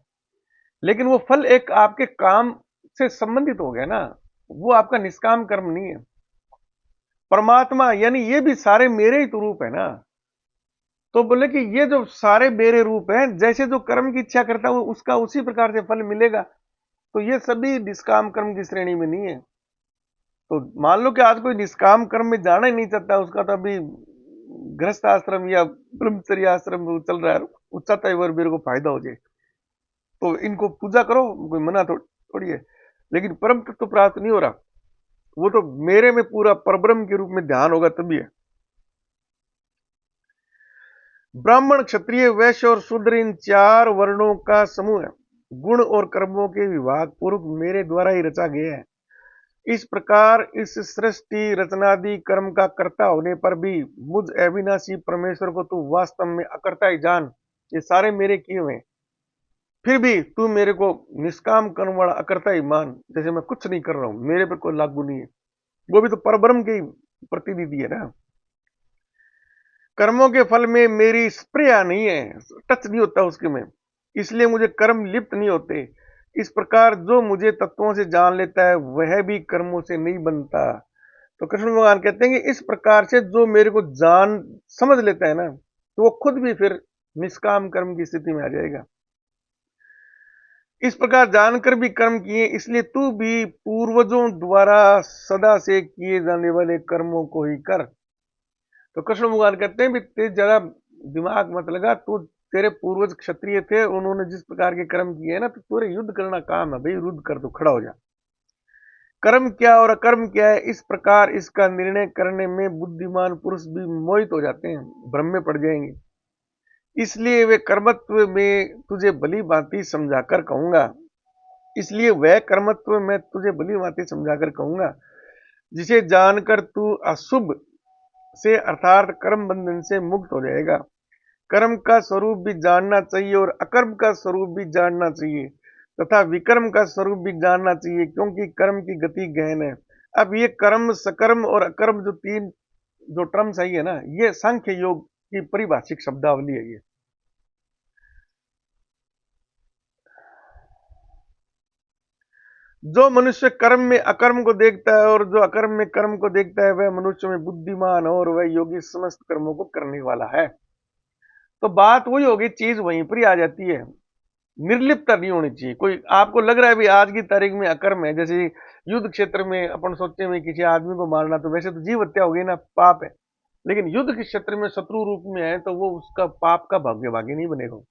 लेकिन वो फल एक आपके काम से संबंधित हो गया ना, वो आपका निष्काम कर्म नहीं है। परमात्मा यानी ये भी सारे मेरे ही तो रूप है ना। तो बोले कि ये जो सारे मेरे रूप हैं, जैसे जो कर्म की इच्छा करता है उसका उसी प्रकार से फल मिलेगा। तो ये सभी निष्काम कर्म की श्रेणी में नहीं है। तो मान लो कि आज कोई निष्काम कर्म में जाना ही नहीं चाहता, उसका तो अभी गृहस्थ आश्रम या ब्रह्मचर्य आश्रम चल रहा है, वो चाहता है मेरे को फायदा हो जाए, तो इनको पूजा करो, कोई मना थोड़ी है। लेकिन परम तत्व तो प्राप्त नहीं हो रहा, वो तो मेरे में पूरा परब्रह्म के रूप में ध्यान होगा तभी है। ब्राह्मण, क्षत्रिय, वैश्य और शूद्र इन चार वर्णों का समूह है, गुण और कर्मों के विभाग पूर्वक मेरे द्वारा ही रचा गया है। इस प्रकार इस सृष्टि रचनादि कर्म का कर्ता होने पर भी मुझ अविनाशी परमेश्वर को तू वास्तव में अकर्ता ही जान। ये सारे मेरे किए हुए, फिर भी तू मेरे को निष्काम कर्म वाला अकर्ता ही मान, जैसे मैं कुछ नहीं कर रहा हूं, मेरे पर कोई लागू नहीं है। वो भी तो परब्रह्म के प्रतिनिधि है ना। कर्मों के फल में मेरी स्प्रिया नहीं है, टच नहीं होता उसके में, इसलिए मुझे कर्म लिप्त नहीं होते। इस प्रकार जो मुझे तत्वों से जान लेता है वह भी कर्मों से नहीं बनता। तो कृष्ण भगवान कहते हैं कि इस प्रकार से जो मेरे को जान समझ लेता है ना, तो वो खुद भी फिर निष्काम कर्म की स्थिति में आ जाएगा। इस प्रकार जानकर भी कर्म किए, इसलिए तू भी पूर्वजों द्वारा सदा से किए जाने वाले कर्मों को ही कर। तो कृष्ण भगवान कहते हैं भी तेज ज्यादा दिमाग मत लगा, तू तेरे पूर्वज क्षत्रिय थे, उन्होंने जिस प्रकार के कर्म किए ना, तो तेरे युद्ध करना काम है भाई, युद्ध कर, तो खड़ा हो जा। कर्म क्या और अकर्म क्या है, इस प्रकार इसका निर्णय करने में बुद्धिमान पुरुष भी मोहित हो जाते हैं, भ्रम में पड़ जाएंगे। इसलिए वे कर्मत्व में तुझे भली भांति समझाकर कहूंगा, इसलिए वह कर्मत्व मैं तुझे भली भांति समझाकर कहूंगा, जिसे जानकर तू अशुभ से अर्थात कर्म बंधन से मुक्त हो जाएगा। कर्म का स्वरूप भी जानना चाहिए और अकर्म का स्वरूप भी जानना चाहिए तथा विकर्म का स्वरूप भी जानना चाहिए, क्योंकि कर्म की गति गहन है। अब ये कर्म, सकर्म और अकर्म जो तीन जो टर्म्स है ना, ये सांख्य योग की परिभाषिक शब्दावली है। ये जो मनुष्य कर्म में अकर्म को देखता है और जो अकर्म में कर्म को देखता है, वह मनुष्य में बुद्धिमान और वह योगी समस्त कर्मों को करने वाला है। तो बात वही होगी, चीज वहीं पर ही आ जाती है, निर्लिप्तता नहीं होनी चाहिए। कोई आपको लग रहा है भी आज की तारीख में अकर्म है, जैसे युद्ध क्षेत्र में अपन सोचते हैं किसी आदमी को मारना, तो वैसे तो जीव हत्या हो गई ना, पाप है, लेकिन युद्ध के क्षेत्र में शत्रु रूप में है तो वो उसका पाप का भाग्यभागी नहीं बनेगा।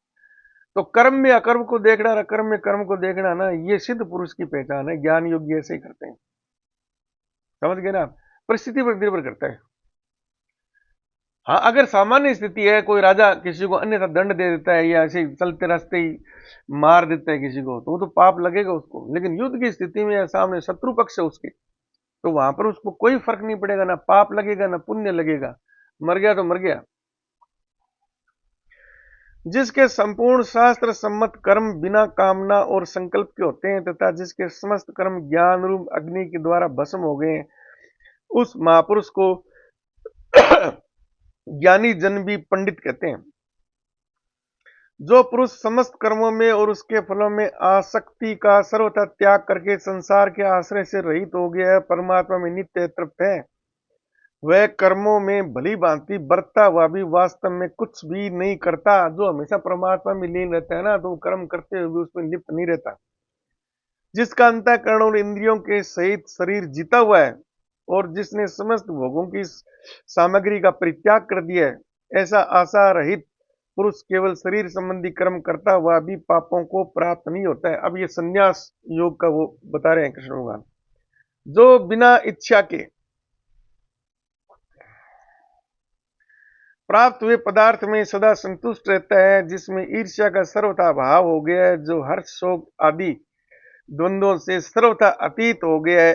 तो कर्म में अकर्म को देखना और अकर्म में कर्म को देखना ना, ये सिद्ध पुरुष की पहचान है। ज्ञान योग्य ऐसे ही करते हैं, समझ गए ना। परिस्थिति पर निर्भर करता है। हाँ, अगर सामान्य स्थिति है, कोई राजा किसी को अन्यथा दंड दे देता है या ऐसे चलते रास्ते ही मार देता है किसी को, तो वो तो पाप लगेगा उसको। लेकिन युद्ध की स्थिति में सामने शत्रु पक्ष है उसके, तो वहां पर उसको कोई फर्क नहीं पड़ेगा, ना पाप लगेगा ना पुण्य लगेगा, मर गया तो मर गया। जिसके संपूर्ण शास्त्र सम्मत कर्म बिना कामना और संकल्प के होते हैं तथा जिसके समस्त कर्म ज्ञान रूप अग्नि के द्वारा भस्म हो गए हैं, उस महापुरुष को ज्ञानी जन भी पंडित कहते हैं। जो पुरुष समस्त कर्मों में और उसके फलों में आसक्ति का सर्वथा त्याग करके संसार के आश्रय से रहित हो गया है, परमात्मा में नित्य तृप्त है, वह कर्मों में भली भांति बरतता हुआ भी वास्तव में कुछ भी नहीं करता। जो हमेशा परमात्मा में लीन रहता है ना, तो वो कर्म करते हुए भी उसमें लिप्त नहीं रहता। जिसका अंतःकरण और इंद्रियों के सहित शरीर जीता हुआ है और जिसने समस्त भोगों की सामग्री का परित्याग कर दिया है, ऐसा आशा रहित पुरुष केवल शरीर संबंधी कर्म करता हुआ भी पापों को प्राप्त नहीं होता है। अब ये संन्यास योग का वो बता रहे हैं कृष्ण भगवान। जो बिना इच्छा के प्राप्त हुए पदार्थ में सदा संतुष्ट रहता है, जिसमें ईर्ष्या का सर्वथा भाव हो गया है, जो हर्ष शोक आदि द्वंद्वों से सर्वथा अतीत हो गया है,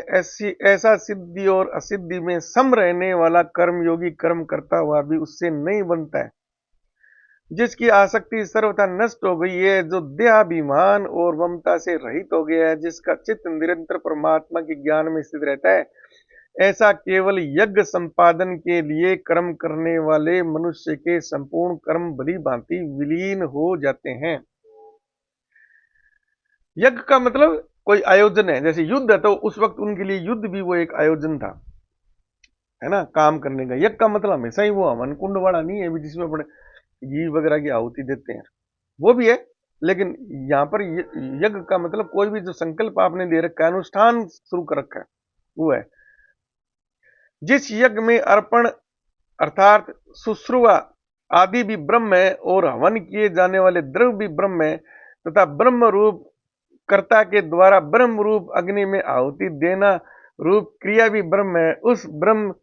ऐसा सिद्धि और असिद्धि में सम रहने वाला कर्मयोगी कर्म करता हुआ भी उससे नहीं बनता है। जिसकी आसक्ति सर्वथा नष्ट हो गई है, जो देहाभिमान और ममता से रहित हो गया है, जिसका चित्त निरंतर परमात्मा के ज्ञान में स्थित रहता है, ऐसा केवल यज्ञ संपादन के लिए कर्म करने वाले मनुष्य के संपूर्ण कर्म भली भांति विलीन हो जाते हैं। यज्ञ का मतलब कोई आयोजन है, जैसे युद्ध है तो उस वक्त उनके लिए युद्ध भी वो एक आयोजन था, है ना, काम करने का। यज्ञ का मतलब हमेशा ही वो हवन कुंड वाला नहीं है जिसमें अपने घी वगैरह की आहुति देते हैं, वो भी है, लेकिन यहाँ पर यज्ञ का मतलब कोई भी जो संकल्प आपने दे रखा है, अनुष्ठान शुरू कर रखा है, वो है। जिस यज्ञ में अर्पण अर्थात शुश्रूषा आदि भी ब्रह्म है और हवन किए जाने वाले द्रव्य भी ब्रह्म है तथा ब्रह्म रूप कर्ता के द्वारा ब्रह्म रूप अग्नि में आहुति देना रूप क्रिया भी ब्रह्म है, उस ब्रह्म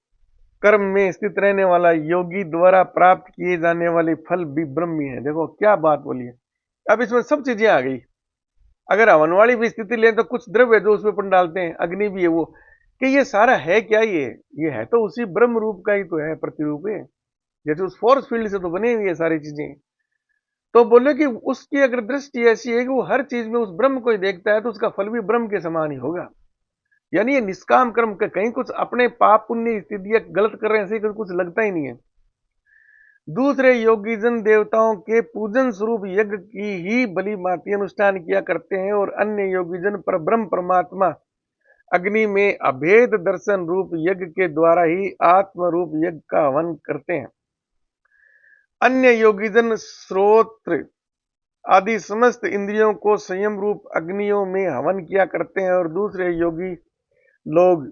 कर्म में स्थित रहने वाला योगी द्वारा प्राप्त किए जाने वाले फल भी ब्रह्म ही है। देखो क्या बात बोली है। अब इसमें सब चीजें आ गई। अगर हवन वाली भी स्थिति लें तो कुछ द्रव्य जो उसमें अपन डालते हैं, अग्नि भी है वो, कि ये सारा है क्या, ये है तो उसी ब्रह्म रूप का ही तो है, प्रतिरूप है, जैसे उस फोर्स फील्ड से तो बने हुई है सारी चीजें। तो बोले कि उसकी अगर दृष्टि ऐसी है कि वो हर चीज में उस ब्रह्म को ही देखता है, तो उसका फल भी ब्रह्म के समान ही होगा। यानी ये निष्काम कर्म का कहीं कुछ अपने पाप पुण्य स्थिति या गलत कर रहे हैं ऐसे कुछ लगता ही नहीं है। दूसरे योगीजन देवताओं के पूजन स्वरूप यज्ञ की ही बलि भांति अनुष्ठान किया करते हैं और अन्य योगीजन पर ब्रह्म परमात्मा अग्नि में अभेद दर्शन रूप यज्ञ के द्वारा ही आत्म रूप यज्ञ का हवन करते हैं। अन्य योगीजन श्रोत्र आदि समस्त इंद्रियों को संयम रूप अग्नियों में हवन किया करते हैं और दूसरे योगी लोग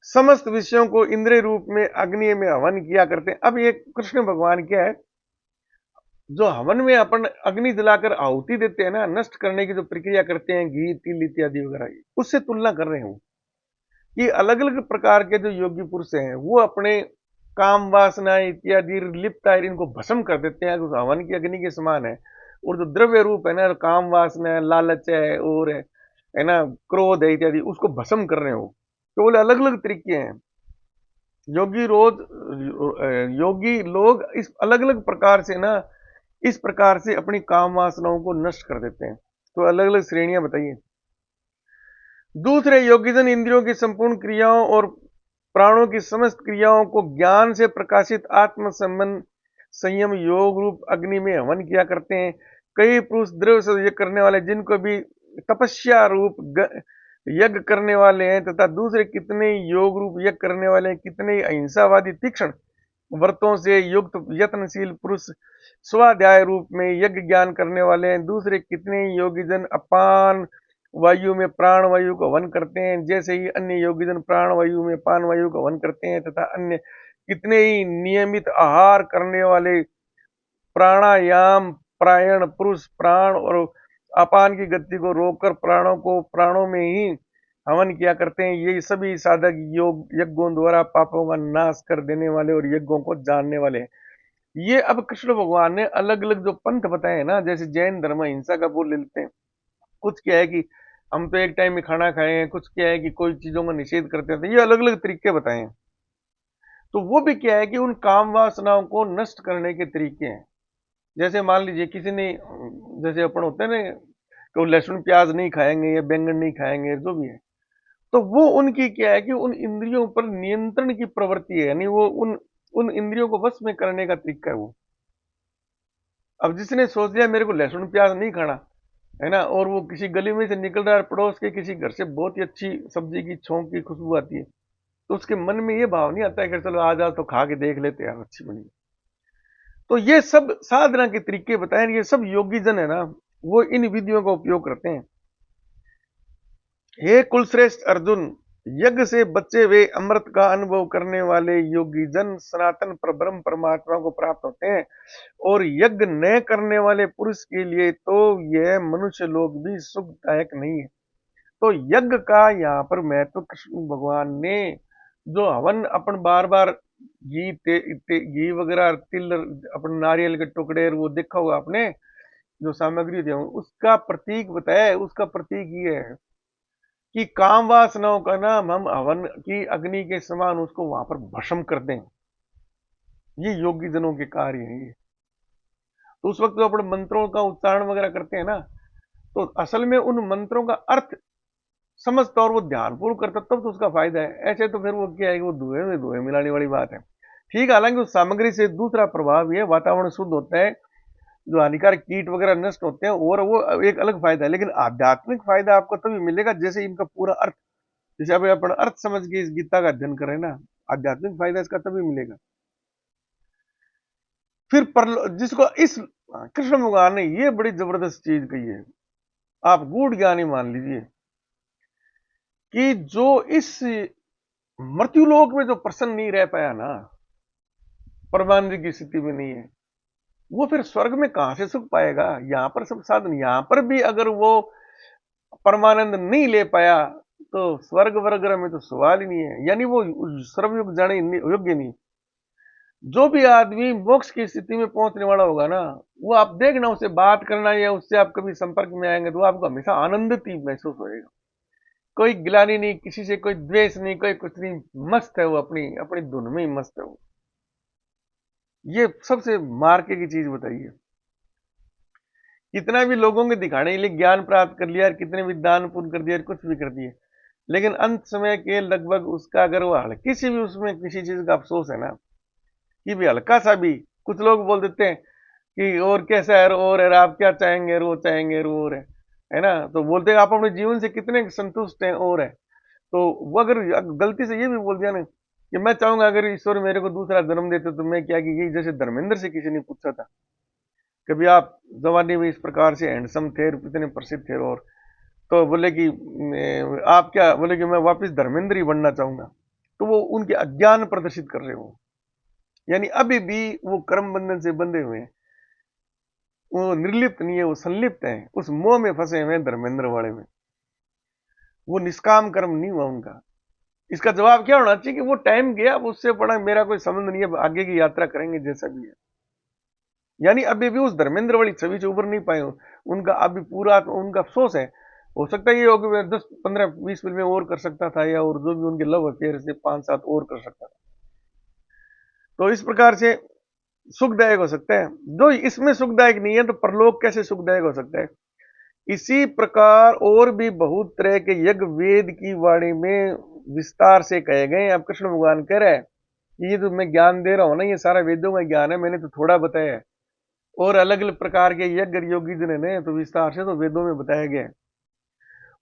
समस्त विषयों को इंद्रिय रूप में अग्नि में हवन किया करते हैं। अब ये कृष्ण भगवान क्या है, जो हवन में अपन अग्नि जलाकर आहुति देते हैं ना, नष्ट करने की जो प्रक्रिया करते हैं, घी तिल इत्यादि वगैरह, उससे तुलना कर रहे हूं कि अलग अलग प्रकार के जो योगी पुरुष हैं वो अपने काम वासना इत्यादि लिप्त इनको भस्म कर देते हैं, उस हवन की अग्नि के समान है। और जो द्रव्य रूप है ना, काम वासना है, लालच है और है ना, क्रोध है इत्यादि, उसको भस्म कर रहे हो। तो बोले अलग अलग तरीके हैं। योगी लोग इस अलग अलग प्रकार से ना, इस प्रकार से अपनी काम वासनाओं को नष्ट कर देते हैं। तो अलग अलग श्रेणियां बताइए। दूसरे योगीजन इंद्रियों की संपूर्ण क्रियाओं और प्राणों की समस्त क्रियाओं को ज्ञान से प्रकाशित आत्म संबंध संयम योग रूप अग्नि में हवन किया करते हैं। कई पुरुष द्रव्य से यज्ञ करने वाले, जिनको भी तपस्या रूप यज्ञ करने वाले हैं, तथा दूसरे कितने योग रूप यज्ञ करने वाले हैं, कितने अहिंसावादी तीक्ष्ण व्रतों से युक्त यत्नशील पुरुष स्वाध्याय रूप में यज्ञ ज्ञान करने वाले हैं। दूसरे कितने योगीजन अपान वायु में प्राण वायु को हवन करते हैं, जैसे ही अन्य योगीजन प्राण वायु में पान वायु को हवन करते हैं, तथा अन्य कितने ही नियमित आहार करने वाले प्राणायाम प्रायण पुरुष प्राण और अपान की गति को रोककर प्राणों में ही हवन किया करते हैं। ये सभी साधक योग यज्ञों द्वारा पापों का नाश कर देने वाले और यज्ञों को जानने वाले हैं। ये अब कृष्ण भगवान ने अलग अलग जो पंथ बताए हैं ना, जैसे जैन धर्म हिंसा का बोल लेते हैं, कुछ क्या है कि हम तो एक टाइम में खाना खाए हैं, कुछ क्या है कि कोई चीजों का निषेध करते हैं, ये अलग अलग तरीके बताए हैं। तो वो भी क्या है कि उन काम वासनाओं को नष्ट करने के तरीके हैं। जैसे मान लीजिए किसी ने, जैसे अपन होते हैं ना, तो लहसुन प्याज नहीं खाएंगे या बैंगन नहीं खाएंगे, जो भी है, तो वो उनकी क्या है कि उन इंद्रियों पर नियंत्रण की प्रवृत्ति है, यानी वो उन उन इंद्रियों को वश में करने का तरीका है वो। अब जिसने सोच लिया मेरे को लहसुन प्याज नहीं खाना है ना, और वो किसी गली में से निकल रहा है, पड़ोस के किसी घर से बहुत ही अच्छी सब्जी की छौंक की खुशबू आती है, तो उसके मन में ये भाव नहीं आता है कि चलो आज आज तो खा के देख लेते हैं अच्छी बनी। तो ये सब साधना के तरीके बताए, ये सब योगी जन है ना, वो इन विधियों का उपयोग करते हैं। हे कुलश्रेष्ठ अर्जुन, यज्ञ से बचे हुए अमृत का अनुभव करने वाले योगी जन सनातन परब्रह्म परमात्मा को प्राप्त होते हैं, और यज्ञ न करने वाले पुरुष के लिए तो यह मनुष्य लोग भी सुखदायक नहीं है। तो यज्ञ का यहाँ पर महत्व कृष्ण भगवान ने जो हवन अपन बार बार घी वगैरह तिल अपन नारियल के टुकड़े वो देखा होगा आपने, जो सामग्री दी उसका प्रतीक बताया है। उसका प्रतीक ये है कि काम वासनाओं का नाम हम हवन की अग्नि के समान उसको वहां पर भस्म कर दें। ये योगी जनों के कार्य है ये। तो उस वक्त जो अपन मंत्रों का उच्चारण वगैरह करते हैं ना, तो असल में उन मंत्रों का अर्थ समझता और वो ध्यानपूर्वक करता तब तो उसका फायदा है। ऐसे तो फिर वो क्या है कि वो धुएं में धुएं मिलाने वाली बात है। ठीक है, हालांकि उस सामग्री से दूसरा प्रभाव ये वातावरण शुद्ध होता है, जो हानिकारक कीट वगैरह नष्ट होते हैं, और वो एक अलग फायदा है। लेकिन आध्यात्मिक फायदा आपको तभी मिलेगा जैसे इनका पूरा अर्थ, जैसे अभी अपन अर्थ समझ के इस गीता का अध्ययन करें ना, आध्यात्मिक फायदा इसका तभी मिलेगा। फिर पर जिसको इस कृष्ण भगवान ने ये बड़ी जबरदस्त चीज कही है, आप गूढ़ ज्ञानी मान लीजिए कि जो इस मृत्युलोक में जो प्रसन्न नहीं रह पाया ना, परमानंद की स्थिति में नहीं है, वो फिर स्वर्ग में कहां से सुख पाएगा। यहां पर सब साधन, यहां पर भी अगर वो परमानंद नहीं ले पाया तो स्वर्ग वर्ग में तो सवाल ही नहीं है, यानी वो सर्वयुग जाने योग्य नहीं। जो भी आदमी मोक्ष की स्थिति में पहुंचने वाला होगा ना, वो आप देखना उसे बात करना या उससे आप कभी संपर्क में आएंगे तो आपको हमेशा आनंदित ही महसूस होएगा। कोई गिलानी नहीं, किसी से कोई द्वेष नहीं, कोई कुछ नहीं, मस्त है वो, अपनी अपनी धुन में ही मस्त है वो। ये सबसे मार्के की चीज बताइए। कितना भी लोगों के दिखाने के लिए ज्ञान प्राप्त कर लिया, कितने भी दान पुण्य कर दिया, कुछ भी कर दिए, लेकिन अंत समय के लगभग उसका अगर वो हल्की सी भी उसमें किसी चीज का अफसोस है ना, कि भी हल्का सा भी, कुछ लोग बोल देते हैं कि और कैसा है, और है, आप क्या चाहेंगे, वो चाहेंगे, और है ना, तो बोलते हैं आप अपने जीवन से कितने संतुष्ट हैं, और है। तो वो अगर गलती से ये भी बोल दिया ना कि मैं चाहूंगा अगर ईश्वर मेरे को दूसरा जन्म देते तो मैं क्या, कि यही जैसे धर्मेंद्र से किसी ने पूछा था कभी आप जवानी में इस प्रकार से हैंडसम थे, इतने प्रसिद्ध थे, और तो बोले कि आप क्या, बोले कि मैं वापस धर्मेंद्र ही बनना चाहूंगा। तो वो उनके अज्ञान प्रदर्शित कर रहे हो, यानी अभी भी वो कर्म बंधन से बंधे हुए हैं, वो निर्लिप्त नहीं है, वो संलिप्त है, उस मोह में फंसे हुए हैं धर्मेंद्र वाले में। वो निष्काम कर्म नहीं हुआ उनका। इसका जवाब क्या होना चाहिए कि वो टाइम गया, उससे पड़ा मेरा कोई संबंध नहीं है, आगे की यात्रा करेंगे जैसा भी है। यानी अभी भी उस धर्मेंद्र वाली छवि से उभर नहीं पाए हो, उनका अभी पूरा उनका अफसोस है। हो सकता है ये हो कि 10 15 20 फिल्में और कर सकता था, या और जो भी उनके लव अफेयर से 5 7 और कर सकता था। तो इस प्रकार से सुखदायक हो सकता है, जो इसमें सुखदायक नहीं है तो परलोक कैसे सुखदायक हो सकता है। इसी प्रकार और भी बहुत तरह के यज्ञ वेद की वाणी में विस्तार से कहे गए। अब कृष्ण भगवान कह रहे हैं कि ये जो मैं ज्ञान दे रहा हूं ना, ये सारा वेदों का ज्ञान है, मैंने तो थोड़ा बताया है, और अलग अलग प्रकार के यज्ञ योगी जन ने तो विस्तार से तो वेदों में बताया गया है।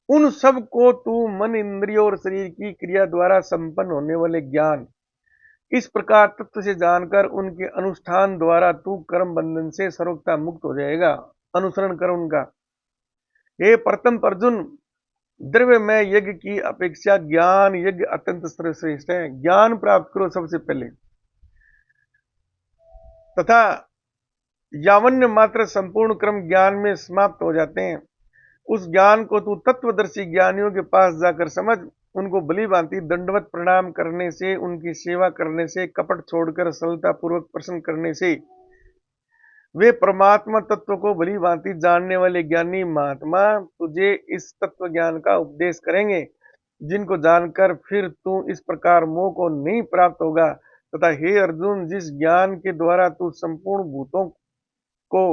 उन सब को तू मन इंद्रियों और शरीर की क्रिया द्वारा संपन्न होने वाले ज्ञान इस प्रकार तत्व से जानकर उनके अनुष्ठान द्वारा तू कर्म बंधन से सर्वथा मुक्त हो जाएगा। अनुसरण कर उनका। हे प्रथम अर्जुन, द्रव्य में यज्ञ की अपेक्षा ज्ञान यज्ञ अत्यंत सर्वश्रेष्ठ है। ज्ञान प्राप्त करो सबसे पहले, तथा यावन्य मात्र संपूर्ण क्रम ज्ञान में समाप्त हो जाते हैं। उस ज्ञान को तू तत्वदर्शी ज्ञानियों के पास जाकर समझ। उनको भली भांति दंडवत प्रणाम करने से, उनकी सेवा करने से, कपट छोड़कर सरलता पूर्वक प्रसन्न करने से वे परमात्मा तत्व को भली भांति जानने वाले ज्ञानी महात्मा तुझे इस तत्व ज्ञान का उपदेश करेंगे, जिनको जानकर फिर तू इस प्रकार मोह को नहीं प्राप्त होगा। तथा हे अर्जुन, जिस ज्ञान के द्वारा तू संपूर्ण भूतों को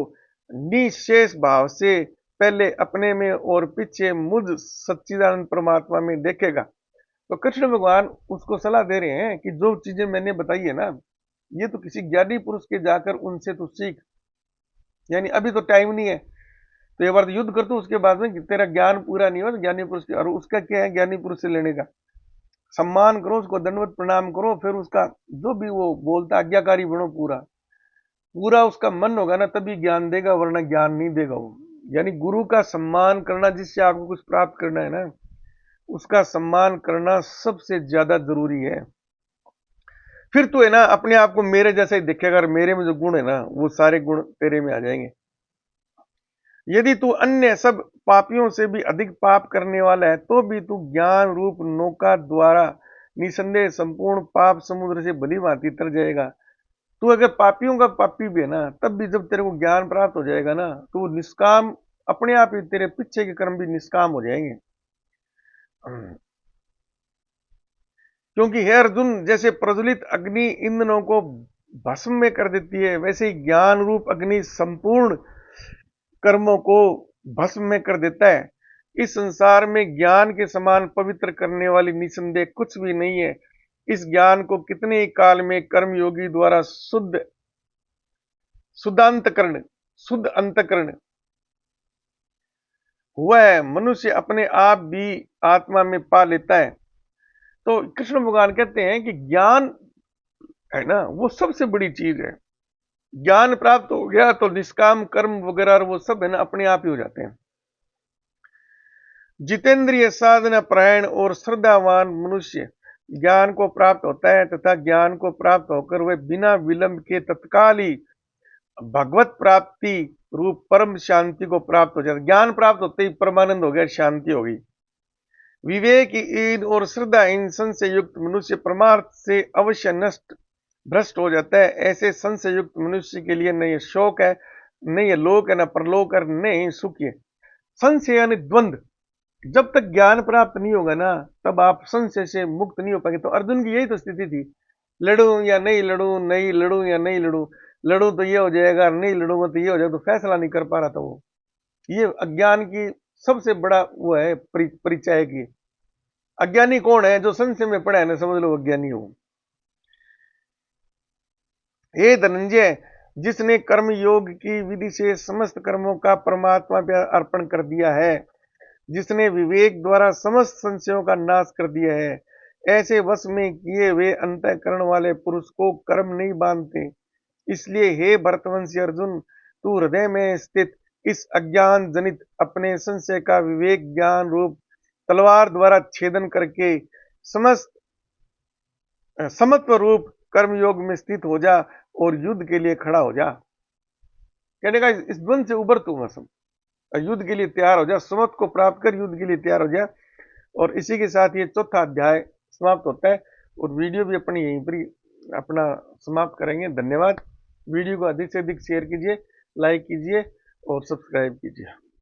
निशेष भाव से पहले अपने में और पीछे मुझ सच्चिदानंद परमात्मा में देखेगा। तो कृष्ण भगवान उसको सलाह दे रहे हैं कि जो चीजें मैंने बताई है ना, ये तो किसी ज्ञानी पुरुष के जाकर उनसे तो सीख, यानी अभी तो टाइम नहीं है, तो एक बार तो युद्ध कर दो, उसके बाद में तेरा ज्ञान पूरा नहीं हो तो ज्ञानी पुरुष के, और उसका क्या है ज्ञानी पुरुष से लेने का, सम्मान करो उसको, दंडवत प्रणाम करो, फिर उसका जो भी वो बोलता आज्ञाकारी बनो, पूरा पूरा उसका मन होगा ना तभी ज्ञान देगा, वरना ज्ञान नहीं देगा वो। यानी गुरु का सम्मान करना, जिससे आपको कुछ प्राप्त करना है ना, उसका सम्मान करना सबसे ज्यादा जरूरी है। फिर तो है ना अपने आप को मेरे जैसा ही देखेगा, अगर मेरे में जो गुण है ना वो सारे गुण तेरे में आ जाएंगे। यदि तू अन्य सब पापियों से भी अधिक पाप करने वाला है, तो भी तू ज्ञान रूप नौका द्वारा निसंदेह संपूर्ण पाप समुद्र से भली भांति तर जाएगा। तू अगर पापियों का पापी भी है ना, तब भी जब तेरे को ज्ञान प्राप्त हो जाएगा ना, तो निष्काम अपने आप ही तेरे पीछे के कर्म भी निष्काम हो जाएंगे। क्योंकि हे अर्जुन, जैसे प्रज्वलित अग्नि ईंधनों को भस्म में कर देती है, वैसे ही ज्ञान रूप अग्नि संपूर्ण कर्मों को भस्म में कर देता है। इस संसार में ज्ञान के समान पवित्र करने वाली निसंदेह कुछ भी नहीं है। इस ज्ञान को कितने ही काल में कर्मयोगी द्वारा शुद्धांतकरण शुद्ध अंतकरण हुआ है, मनुष्य अपने आप भी आत्मा में पा लेता है। तो कृष्ण भगवान कहते हैं कि ज्ञान है ना वो सबसे बड़ी चीज है। ज्ञान प्राप्त हो गया तो निष्काम कर्म वगैरह वो सब है ना अपने आप ही हो जाते हैं। जितेंद्रिय साधना परायण और श्रद्धावान मनुष्य ज्ञान को प्राप्त होता है, तथा ज्ञान को प्राप्त होकर वह बिना विलंब के तत्काल ही भगवत प्राप्ति रूप परम शांति को प्राप्त हो जाता है। ज्ञान प्राप्त होते ही परमानंद हो गया, शांति हो गई। विवेकहीन और श्रद्धाहीन संशय युक्त मनुष्य परमार्थ से अवश्य नष्ट भ्रष्ट हो जाता है। ऐसे संशय युक्त मनुष्य के लिए न ये शोक है, न ये लोक है, न परलोक है, न ही सुख है। संशय यानी द्वंद्व, जब तक ज्ञान प्राप्त नहीं होगा ना तब आप संशय से मुक्त नहीं हो पाएंगे। तो अर्जुन की यही तो स्थिति थी, लड़ूं या नहीं लड़ूं, नहीं लड़ूं या नहीं लड़ूं, लड़ूं तो ये हो जाएगा, नहीं लड़ूंगा तो ये हो जाएगा, तो फैसला नहीं कर पा रहा था वो। ये अज्ञान की सबसे बड़ा वो है परिचय की। अज्ञानी कौन है? जो संशय में पड़ा है ना, समझ लो अज्ञानी हो। हे धनंजय, जिसने कर्म योग की विधि से समस्त कर्मों का परमात्मा पर अर्पण कर दिया है, जिसने विवेक द्वारा समस्त संशयों का नाश कर दिया है, ऐसे वश में किए हुए अंतःकरण वाले पुरुष को कर्म नहीं बांधते। इसलिए हे भरतवंशी अर्जुन, तू हृदय में स्थित इस अज्ञान जनित अपने संशय का विवेक ज्ञान रूप तलवार द्वारा छेदन करके समस्त समत्व रूप कर्मयोग में स्थित हो जा और युद्ध के लिए खड़ा हो जा। कहने का इस द्वंद से उबर तू सब, युद्ध के लिए तैयार हो जा, समत्व को प्राप्त कर युद्ध के लिए तैयार हो जा। और इसी के साथ ये चौथा अध्याय समाप्त होता है और वीडियो भी अपनी यहीं पर अपना समाप्त करेंगे। धन्यवाद। वीडियो को अधिक से अधिक शेयर कीजिए, लाइक कीजिए और सब्सक्राइब कीजिए।